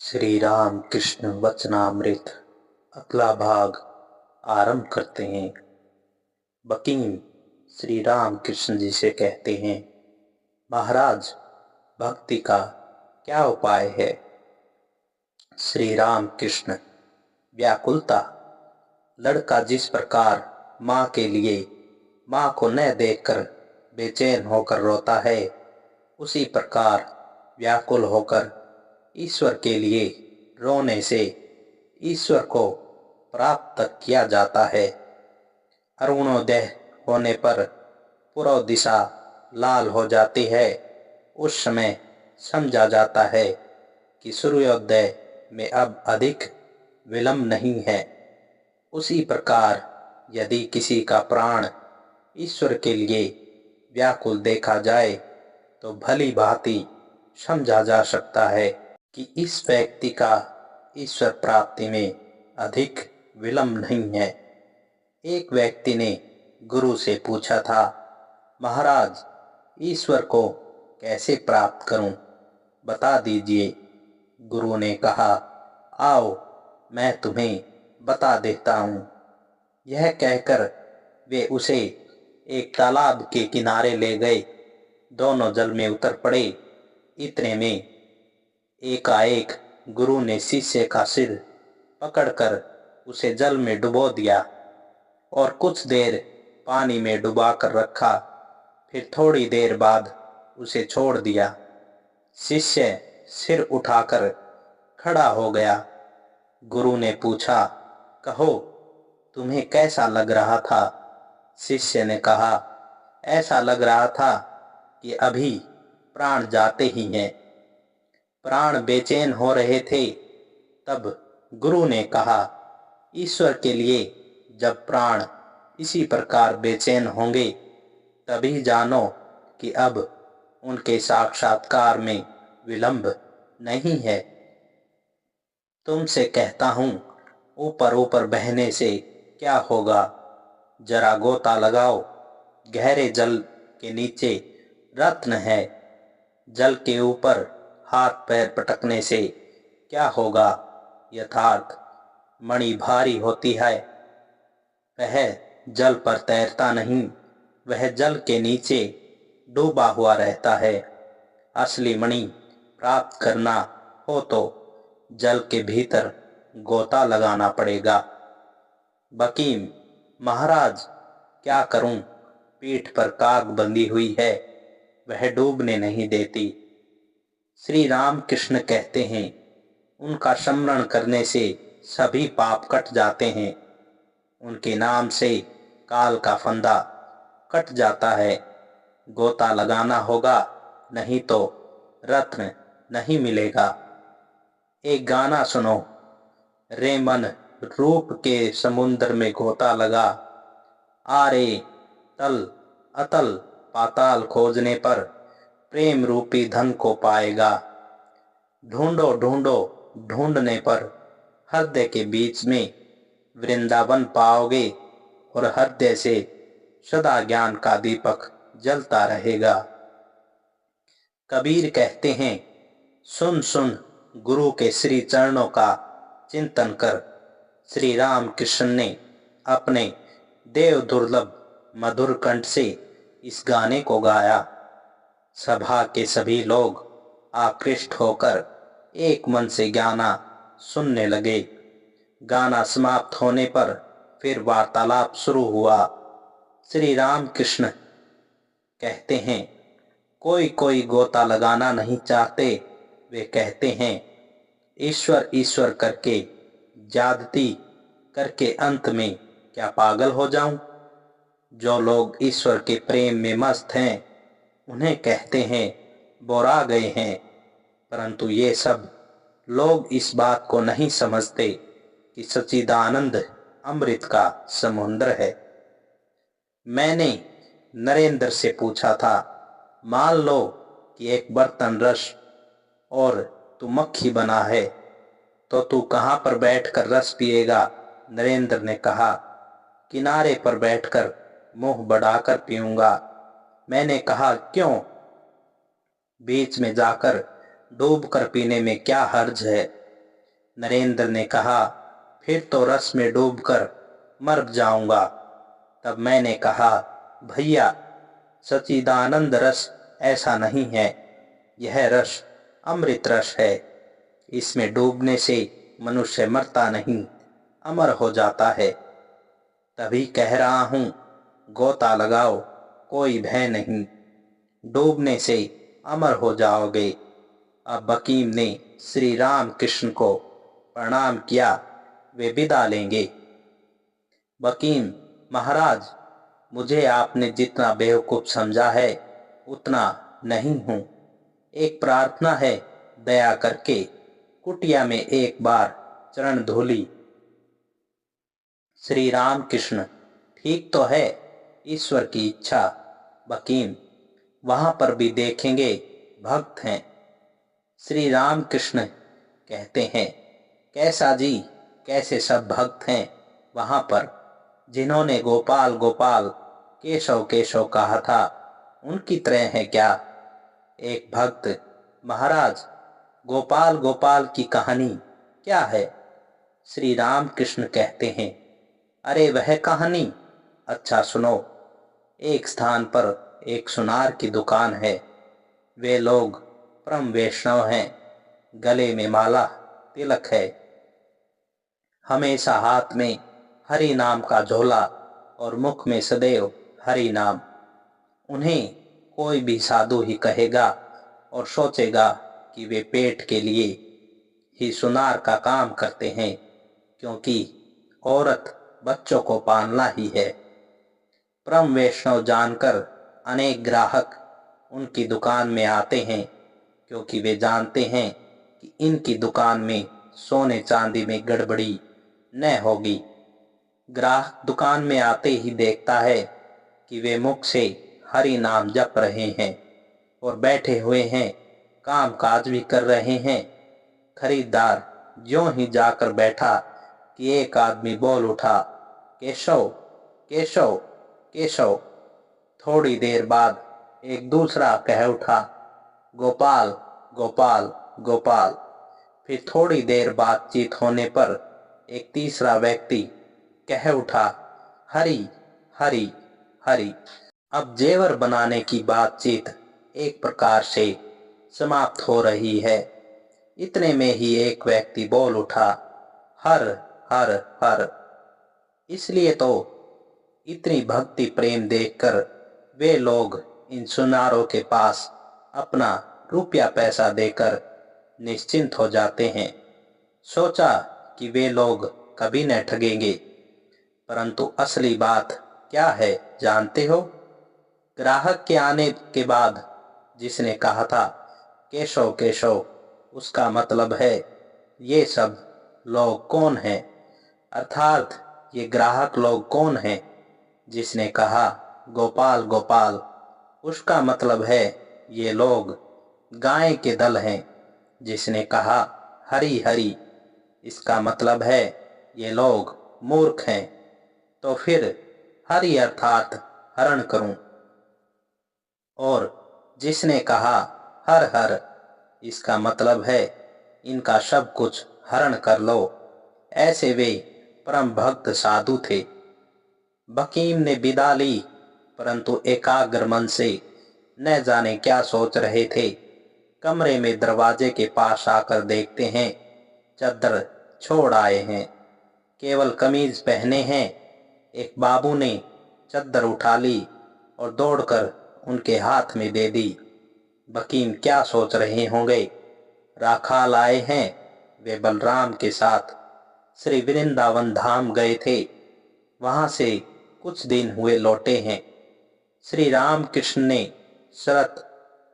श्री राम कृष्ण वचनामृत अगला भाग आरंभ करते हैं। बकीम श्री राम कृष्ण जी से कहते हैं, महाराज, भक्ति का क्या उपाय है? श्री राम कृष्ण, व्याकुलता। लड़का जिस प्रकार माँ के लिए माँ को न देखकर बेचैन होकर रोता है, उसी प्रकार व्याकुल होकर ईश्वर के लिए रोने से ईश्वर को प्राप्त किया जाता है। अरुणोदय होने पर पूर्व दिशा लाल हो जाती है। उस समय समझा जाता है कि सूर्योदय में अब अधिक विलंब नहीं है। उसी प्रकार यदि किसी का प्राण ईश्वर के लिए व्याकुल देखा जाए तो भली भांति समझा जा सकता है कि इस व्यक्ति का ईश्वर प्राप्ति में अधिक विलंब नहीं है। एक व्यक्ति ने गुरु से पूछा था, महाराज, ईश्वर को कैसे प्राप्त करूं, बता दीजिए। गुरु ने कहा, आओ मैं तुम्हें बता देता हूं। यह कहकर वे उसे एक तालाब के किनारे ले गए। दोनों जल में उतर पड़े। इतने में एकाएक गुरु ने शिष्य का सिर पकड़कर उसे जल में डुबो दिया और कुछ देर पानी में डुबा कर रखा। फिर थोड़ी देर बाद उसे छोड़ दिया। शिष्य सिर उठाकर खड़ा हो गया। गुरु ने पूछा, कहो, तुम्हें कैसा लग रहा था? शिष्य ने कहा, ऐसा लग रहा था कि अभी प्राण जाते ही हैं। प्राण बेचैन हो रहे थे। तब गुरु ने कहा, ईश्वर के लिए जब प्राण इसी प्रकार बेचैन होंगे, तभी जानो कि अब उनके साक्षात्कार में विलंब नहीं है। तुमसे कहता हूं, ऊपर ऊपर बहने से क्या होगा? जरा गोता लगाओ। गहरे जल के नीचे रत्न है। जल के ऊपर हाथ पैर पटकने से क्या होगा? यथार्थ मणि भारी होती है, वह जल पर तैरता नहीं, वह जल के नीचे डूबा हुआ रहता है। असली मणि प्राप्त करना हो तो जल के भीतर गोता लगाना पड़ेगा। बकीम, महाराज, क्या करूं? पीठ पर काग बंधी हुई है, वह डूबने नहीं देती। श्री राम कृष्ण कहते हैं, उनका स्मरण करने से सभी पाप कट जाते हैं। उनके नाम से काल का फंदा कट जाता है। गोता लगाना होगा, नहीं तो रत्न नहीं मिलेगा। एक गाना सुनो। रे मन, रूप के समुद्र में गोता लगा, आरे तल अतल पाताल खोजने पर प्रेम रूपी धन को पाएगा। ढूंढो ढूंढो ढूंढने पर हृदय के बीच में वृंदावन पाओगे और हृदय से सदा ज्ञान का दीपक जलता रहेगा। कबीर कहते हैं, सुन सुन गुरु के श्री चरणों का चिंतन कर। श्री राम कृष्ण ने अपने देव दुर्लभ मधुर कंठ से इस गाने को गाया। सभा के सभी लोग आकृष्ट होकर एक मन से गाना सुनने लगे। गाना समाप्त होने पर फिर वार्तालाप शुरू हुआ। श्री राम कृष्ण कहते हैं, कोई कोई गोता लगाना नहीं चाहते। वे कहते हैं, ईश्वर ईश्वर करके ज्यादती करके अंत में क्या पागल हो जाऊं? जो लोग ईश्वर के प्रेम में मस्त हैं, उन्हें कहते हैं बोरा गए हैं। परंतु ये सब लोग इस बात को नहीं समझते कि सच्चिदानंद अमृत का समुद्र है। मैंने नरेंद्र से पूछा था, मान लो कि एक बर्तन रस और तू मक्खी बना है, तो तू कहाँ पर बैठकर रस पिएगा? नरेंद्र ने कहा, किनारे पर बैठकर मुंह बढ़ाकर पीऊंगा। मैंने कहा, क्यों? बीच में जाकर डूबकर पीने में क्या हर्ज है? नरेंद्र ने कहा, फिर तो रस में डूबकर मर जाऊंगा। तब मैंने कहा, भैया, सच्चिदानंद रस ऐसा नहीं है। यह रस अमृत रस है। इसमें डूबने से मनुष्य मरता नहीं, अमर हो जाता है। तभी कह रहा हूं, गोता लगाओ, कोई भय नहीं, डूबने से अमर हो जाओगे। अब बकीम ने श्री राम कृष्ण को प्रणाम किया। वे विदा लेंगे। बकीम, महाराज, मुझे आपने जितना बेवकूफ समझा है उतना नहीं हूं। एक प्रार्थना है, दया करके कुटिया में एक बार चरण धूली। श्री राम कृष्ण, ठीक तो है, ईश्वर की इच्छा। बकीम, वहां पर भी देखेंगे, भक्त हैं। श्री राम कृष्ण कहते हैं, कैसा जी, कैसे सब भक्त हैं वहां पर, जिन्होंने गोपाल गोपाल केशव केशव कहा था, उनकी तरह है क्या? एक भक्त, महाराज, गोपाल गोपाल की कहानी क्या है? श्री राम कृष्ण कहते हैं, अरे वह कहानी, अच्छा सुनो। एक स्थान पर एक सुनार की दुकान है। वे लोग परम वैष्णव हैं। गले में माला, तिलक है। हमेशा हाथ में हरि नाम का झोला और मुख में सदैव हरि नाम। उन्हें कोई भी साधु ही कहेगा और सोचेगा कि वे पेट के लिए ही सुनार का काम करते हैं, क्योंकि औरत बच्चों को पालना ही है। परम वैष्णव जानकर अनेक ग्राहक उनकी दुकान में आते हैं, क्योंकि वे जानते हैं कि इनकी दुकान में सोने चांदी में गड़बड़ी न होगी। ग्राहक दुकान में आते ही देखता है कि वे मुख से हरि नाम जप रहे हैं और बैठे हुए हैं, काम काज भी कर रहे हैं। खरीदार ज्यों ही जाकर बैठा कि एक आदमी बोल उठा, केशव केशव केशव। थोड़ी देर बाद एक दूसरा कह उठा, गोपाल गोपाल गोपाल। फिर थोड़ी देर बातचीत होने पर एक तीसरा व्यक्ति कह उठा, हरि हरि हरि। अब जेवर बनाने की बातचीत एक प्रकार से समाप्त हो रही है। इतने में ही एक व्यक्ति बोल उठा, हर हर हर। इसलिए तो इतनी भक्ति प्रेम देखकर वे लोग इन सुनारों के पास अपना रुपया पैसा देकर निश्चिंत हो जाते हैं। सोचा कि वे लोग कभी न ठगेंगे, परंतु असली बात क्या है जानते हो? ग्राहक के आने के बाद जिसने कहा था, केशव केशव, उसका मतलब है ये सब लोग कौन हैं, अर्थात ये ग्राहक लोग कौन हैं। जिसने कहा गोपाल गोपाल, उसका मतलब है ये लोग गाय के दल हैं। जिसने कहा हरि हरि, इसका मतलब है ये लोग मूर्ख हैं। तो फिर हरि अर्थात हरण करूं। और जिसने कहा हर हर, इसका मतलब है इनका सब कुछ हरण कर लो। ऐसे वे परम भक्त साधु थे। बकीम ने विदा ली, परंतु एकाग्र मन से न जाने क्या सोच रहे थे। कमरे में दरवाजे के पास आकर देखते हैं, चद्दर छोड़ आए हैं, केवल कमीज पहने हैं। एक बाबू ने चद्दर उठा ली और दौड़कर उनके हाथ में दे दी। बकीम क्या सोच रहे होंगे, राखाल आए हैं। वे बलराम के साथ श्री वृंदावन धाम गए थे, वहां से कुछ दिन हुए लौटे हैं। श्री राम कृष्ण ने शरत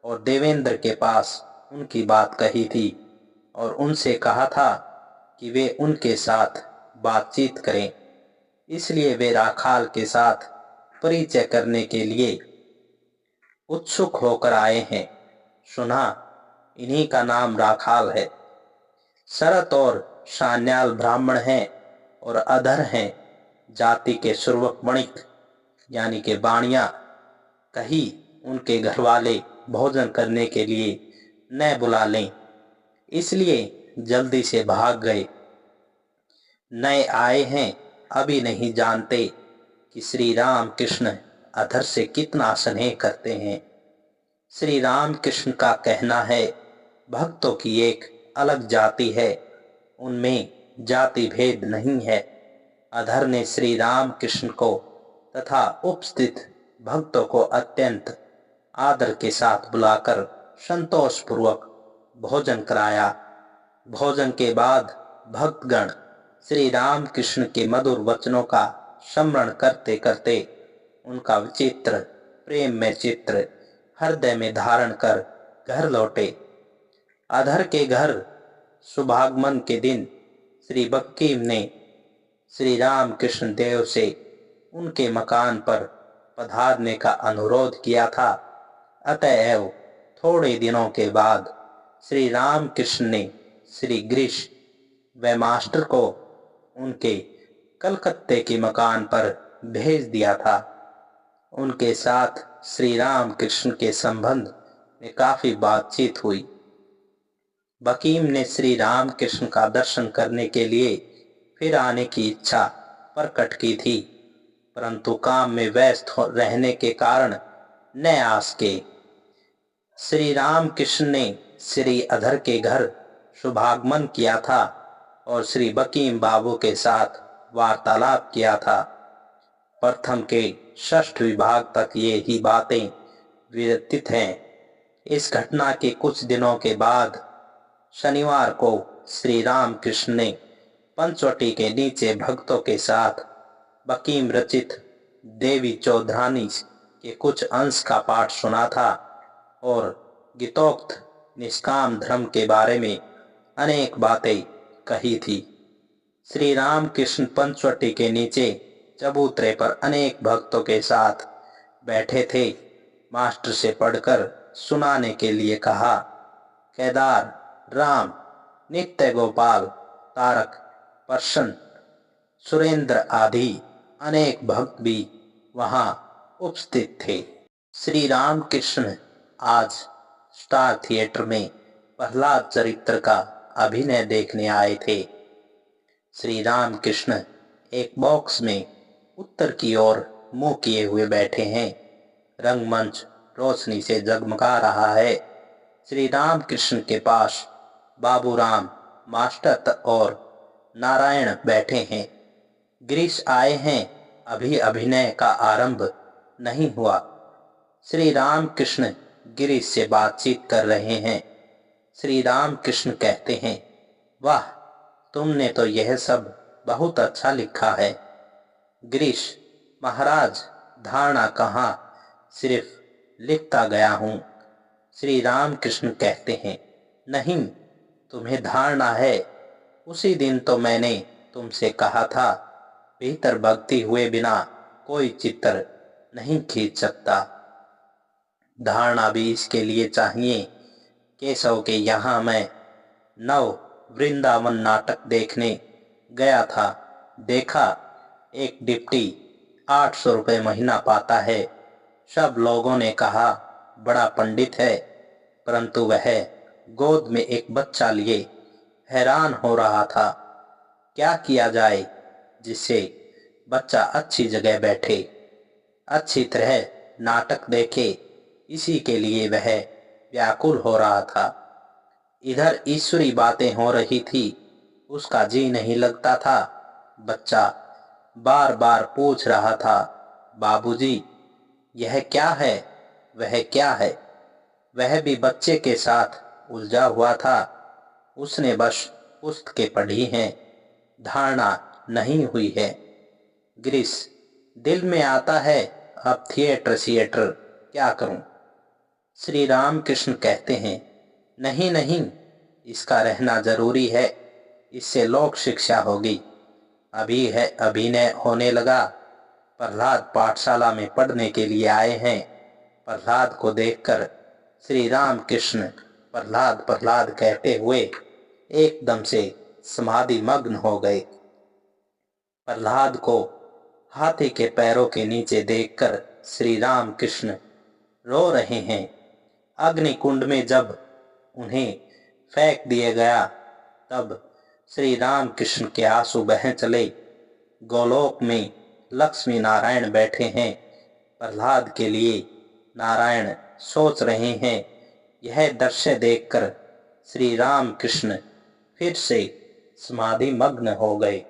और देवेंद्र के पास उनकी बात कही थी और उनसे कहा था कि वे उनके साथ बातचीत करें। इसलिए वे राखाल के साथ परिचय करने के लिए उत्सुक होकर आए हैं। सुना, इन्हीं का नाम राखाल है। शरत और सान्याल ब्राह्मण हैं और अधर हैं जाति के सुरवक वणिक यानी के बाणिया। कहीं उनके घर वाले भोजन करने के लिए न बुला लें, इसलिए जल्दी से भाग गए। नए आए हैं, अभी नहीं जानते कि श्री राम कृष्ण अधर से कितना स्नेह करते हैं। श्री राम कृष्ण का कहना है, भक्तों की एक अलग जाति है, उनमें जाति भेद नहीं है। अधर ने श्री राम कृष्ण को तथा उपस्थित भक्तों को अत्यंत आदर के साथ बुलाकर संतोष पूर्वक भोजन कराया। भोजन के बाद भक्तगण श्री राम कृष्ण के मधुर वचनों का स्मरण करते करते उनका विचित्र प्रेम में चित्र हृदय में धारण कर घर लौटे। अधर के घर शुभागमन के दिन श्री बकीम ने श्री राम कृष्ण देव से उनके मकान पर पधारने का अनुरोध किया था। अतएव थोड़े दिनों के बाद श्री राम कृष्ण ने श्री गिरीश व मास्टर को उनके कलकत्ते के मकान पर भेज दिया था। उनके साथ श्री राम कृष्ण के संबंध में काफी बातचीत हुई। बकीम ने श्री राम कृष्ण का दर्शन करने के लिए फिर आने की इच्छा प्रकट की थी, परंतु काम में व्यस्त रहने के कारण न आ सके। श्री राम कृष्ण ने श्री अधर के घर शुभागमन किया था और श्री बकीम बाबू के साथ वार्तालाप किया था। प्रथम के षष्ठ विभाग तक ये ही बातें विरचित हैं। इस घटना के कुछ दिनों के बाद शनिवार को श्री राम कृष्ण ने पंचवटी के नीचे भक्तों के साथ बकीम रचित देवी चौधरानी के कुछ अंश का पाठ सुना था और गीतोक्त निष्काम धर्म के बारे में अनेक बातें कही थी। श्री राम कृष्ण पंचवटी के नीचे चबूतरे पर अनेक भक्तों के साथ बैठे थे। मास्टर से पढ़कर सुनाने के लिए कहा। केदार, राम, नित्य गोपाल, तारक, प्रसन्न, सुरेंद्र आदि अनेक भक्त भी वहां उपस्थित थे। श्री राम कृष्ण आज स्टार थिएटर में प्रहलाद चरित्र का अभिनय देखने आए थे। श्री राम कृष्ण एक बॉक्स में उत्तर की ओर मुंह किए हुए बैठे हैं। रंगमंच रोशनी से जगमगा रहा है। श्री राम कृष्ण के पास बाबूराम, मास्टर और नारायण बैठे हैं। गिरीश आए हैं, अभी अभिनय का आरंभ नहीं हुआ। श्री राम कृष्ण गिरीश से बातचीत कर रहे हैं। श्री राम कृष्ण कहते हैं, वाह, तुमने तो यह सब बहुत अच्छा लिखा है। गिरीश, महाराज, धारणा कहाँ, सिर्फ लिखता गया हूँ। श्री राम कृष्ण कहते हैं, नहीं, तुम्हें धारणा है। उसी दिन तो मैंने तुमसे कहा था, भीतर भक्ति हुए बिना कोई चित्र नहीं खींच सकता। धारणा भी इसके लिए चाहिए। केशव के यहाँ मैं नव वृंदावन नाटक देखने गया था। देखा, एक डिप्टी 800 रुपये महीना पाता है। सब लोगों ने कहा बड़ा पंडित है, परंतु वह गोद में एक बच्चा लिए हैरान हो रहा था। क्या किया जाए जिससे बच्चा अच्छी जगह बैठे, अच्छी तरह नाटक देखे, इसी के लिए वह व्याकुल हो रहा था। इधर ईश्वरी बातें हो रही थी, उसका जी नहीं लगता था। बच्चा बार बार पूछ रहा था, बाबूजी, यह क्या है, वह क्या है। वह भी बच्चे के साथ उलझा हुआ था। उसने बस पुस्तकें पढ़ी हैं, धारणा नहीं हुई है। गिरीश, दिल में आता है अब थिएटर क्या करूं। श्री राम कृष्ण कहते हैं, नहीं नहीं, इसका रहना जरूरी है, इससे लोक शिक्षा होगी। अभी है अभिनय होने लगा। प्रहलाद पाठशाला में पढ़ने के लिए आए हैं। प्रहलाद को देखकर श्री राम कृष्ण प्रहलाद प्रहलाद कहते हुए एकदम से समाधि मग्न हो गए। प्रहलाद को हाथी के पैरों के नीचे देखकर श्री राम कृष्ण रो रहे हैं। अग्नि कुंड में जब उन्हें फेंक दिया गया तब श्री राम कृष्ण के आंसू बह चले। गोलोक में लक्ष्मी नारायण बैठे हैं, प्रहलाद के लिए नारायण सोच रहे हैं। यह दृश्य देखकर श्री राम कृष्ण फिर से समाधि मग्न हो गए।